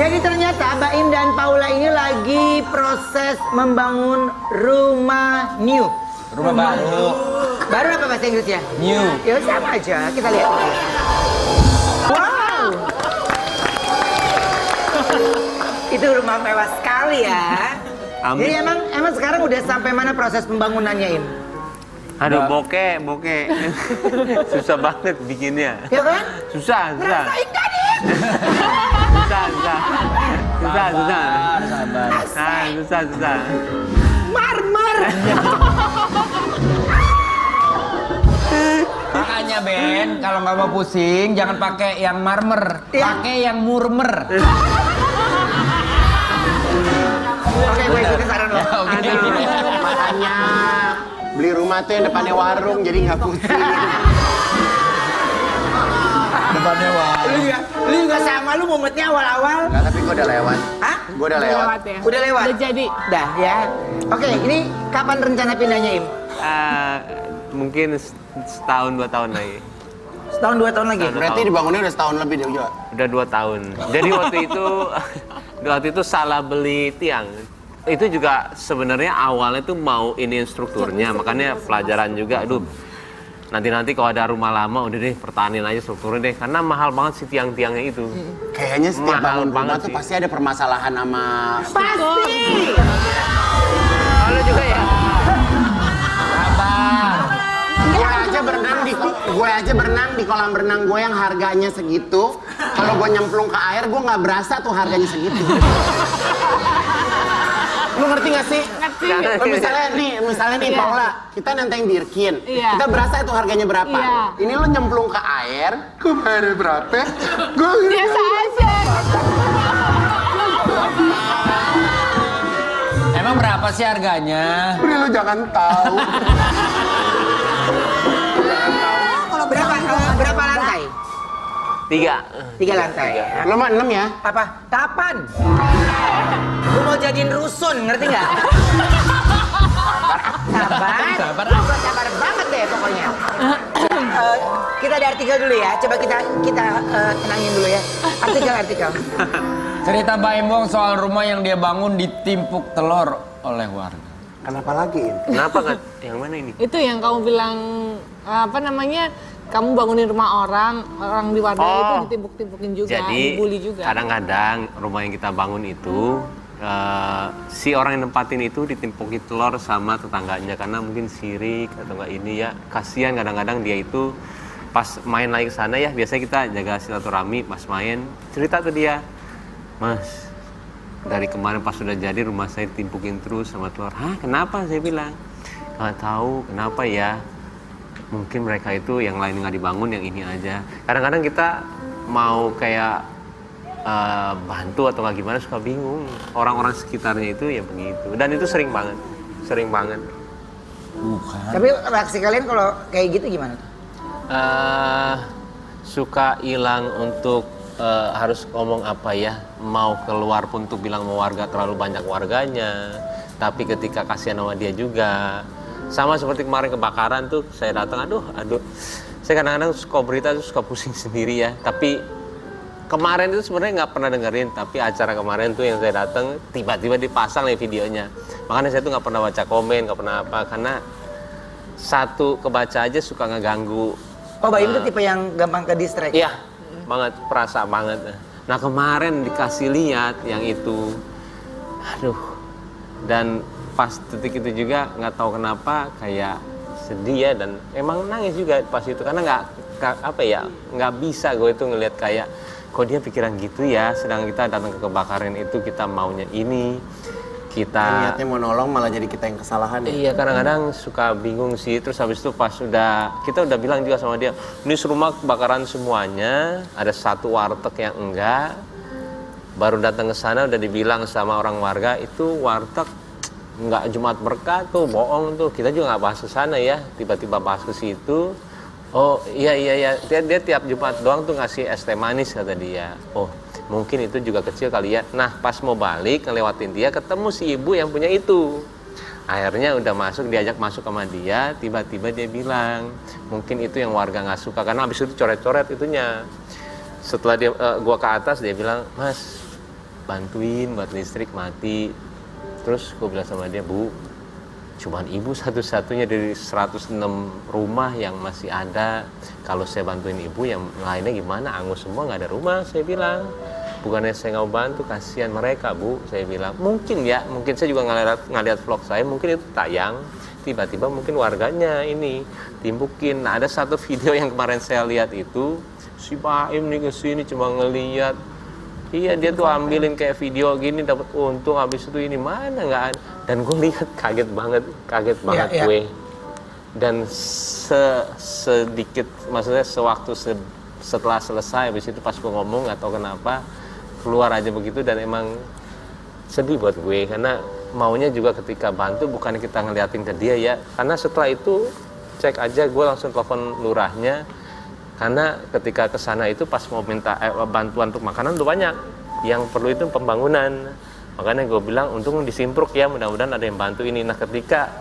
Jadi ternyata Baim dan Paula ini lagi proses membangun rumah new. Rumah baru. Baru apa bahasa Inggrisnya? New. Ya sama aja, kita lihat. Wow. Itu rumah mewah sekali ya. Amin. Jadi emang sekarang udah sampai mana proses pembangunannya, Im? Aduh, bokeh. Susah banget bikinnya. Ya kan? Susah. Rasain kan, Im? Susah. Marmer. Makanya Ben, kalau nggak mau pusing, jangan pakai yang marmer, pakai yang murmer. Oke, gue ikutin saran lo. Makanya beli rumah tuh yang depannya warung, jadi nggak pusing. Depannya Lu juga sama, lu mumetnya awal-awal. Nggak, tapi gue udah lewat. Hah? Gue udah lewat. Ya. Udah lewat? Udah jadi. Dah ya. Oke, ini kapan rencana pindahnya, Im? Mungkin setahun 2 tahun lagi. Setahun 2 tahun lagi? Berarti dibangunnya udah setahun lebih deh juga. Udah 2 tahun. Jadi waktu itu salah beli tiang. Itu juga sebenarnya awalnya tuh mau ini strukturnya, makanya pelajaran juga. Aduh, nanti kalau ada rumah lama udah deh pertahanin aja strukturnya deh, karena mahal banget sih tiang-tiangnya itu. Kayaknya setiap Mahal bangun rumah banget tuh sih. pasti ada permasalahan sama... Pasti! Kalau juga ya. Gue aja berenang di kolam renang gue yang harganya segitu. Kalau gue nyemplung ke air, gue nggak berasa tuh harganya segitu. Lu ngerti gak sih? Ngerti. Misalnya nih Iya. Paula, kita nenteng Birkin. Iya. Kita berasa itu harganya berapa. Iya. Ini lu nyemplung ke air, gue bayar berapa? Gue Biasa aja. Emang berapa sih harganya? udah lu jangan tahu. Berapa lantai? 3. 3 lantai. Lu mah 6 ya? Apa? Kapan? Gue mau jadiin rusun, ngerti nggak? Sabar banget deh pokoknya. Kita ada artikel dulu ya. Coba kita tenangin dulu ya. Artikel. Cerita Baim Wong soal rumah yang dia bangun ditimpuk telur oleh warga. Kenapa lagi? Kenapa nggak? Yang mana ini? Itu yang kamu bilang apa namanya? Kamu bangunin rumah orang di warga itu ditimpuk-timpukin juga, Jadi dibully juga. kadang-kadang rumah yang kita bangun itu si orang yang nempatin itu ditimpukin telur sama tetangganya karena mungkin sirik atau enggak ini ya. Kasihan kadang-kadang dia itu pas main lagi ke sana ya, biasanya kita jaga silaturahmi pas main, cerita ke dia, "Mas, dari kemarin pas sudah jadi rumah saya ditimpukin terus sama telur." "Hah, kenapa?" Saya bilang. "Nggak tahu kenapa ya. Mungkin mereka itu yang lain nggak dibangun, yang ini aja." Kadang-kadang kita mau kayak bantu atau nggak gimana suka bingung. Orang-orang sekitarnya itu ya begitu. Dan itu sering banget. Bukan. Tapi reaksi kalian kalau kayak gitu gimana? Suka hilang untuk harus ngomong apa ya. Mau keluar pun untuk bilang mau warga terlalu banyak warganya. Tapi ketika kasihan sama dia juga. Sama seperti kemarin kebakaran tuh, saya datang, aduh. Saya kadang-kadang suka berita tuh suka pusing sendiri ya. Tapi kemarin itu sebenarnya nggak pernah dengerin, tapi acara kemarin tuh yang saya datang tiba-tiba dipasang nih videonya. Makanya saya tuh nggak pernah baca komen, nggak pernah apa, karena satu kebaca aja suka ngeganggu. Oh, Baim itu tipe yang gampang ke distract. Iya, banget, perasa banget. Nah kemarin dikasih lihat yang itu, aduh, dan pas detik itu juga nggak tahu kenapa kayak sedih ya, dan emang nangis juga pas itu karena nggak bisa gue itu ngelihat kayak kok dia pikiran gitu ya, sedang kita datang ke kebakaran itu kita maunya ini, kita Niatnya mau nolong malah jadi kita yang kesalahan ya. iya kadang-kadang suka bingung sih. Terus habis itu pas kita udah bilang juga sama dia, ini rumah kebakaran semuanya, ada satu warteg yang enggak. Baru datang ke sana udah dibilang sama orang warga itu warteg enggak Jumat Berkah tuh, bohong tuh. Kita juga nggak bahas ke sana ya, tiba-tiba bahas ke situ. Oh iya dia tiap Jumat doang tuh ngasih es teh manis kata dia. Oh mungkin itu juga kecil kali ya. Nah pas mau balik ngelewatin dia ketemu si ibu yang punya itu. Akhirnya udah diajak masuk sama dia. Tiba-tiba dia bilang mungkin itu yang warga nggak suka karena habis itu coret-coret itunya. Setelah gua ke atas dia bilang, "Mas, bantuin buat listrik mati. Terus gue bilang sama dia, Bu, cuman ibu satu-satunya dari 106 rumah yang masih ada. Kalau saya bantuin ibu, yang lainnya gimana? Angus semua nggak ada rumah, saya bilang. Bukannya saya nggak bantu, kasihan mereka, Bu. Saya bilang, mungkin saya juga ngeliat vlog saya, mungkin itu tayang. Tiba-tiba mungkin warganya ini timbukin. Nah, ada satu video yang kemarin saya lihat itu, si Baim nih kesini cuma ngeliat. Iya, dia tuh ambilin kayak video gini dapat untung, habis itu ini mana nggak ada. Dan gue lihat kaget banget Iya. gue. Dan sedikit, maksudnya sewaktu setelah selesai, habis itu pas gue ngomong atau kenapa keluar aja begitu, dan emang sedih buat gue karena maunya juga ketika bantu bukan kita ngeliatin ke dia ya. Karena setelah itu cek aja, gue langsung telepon lurahnya. Karena ketika ke sana itu pas mau minta bantuan untuk makanan udah banyak. Yang perlu itu pembangunan. Makanya gue bilang untung disimpruk ya, mudah-mudahan ada yang bantu ini. Nah, ketika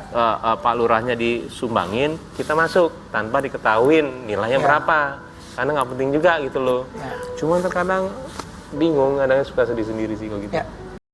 Pak Lurahnya disumbangin, kita masuk tanpa diketahuin nilainya berapa. Karena nggak penting juga gitu loh. Cuman terkadang bingung, kadang suka sedih sendiri sih kalau gitu. Ya.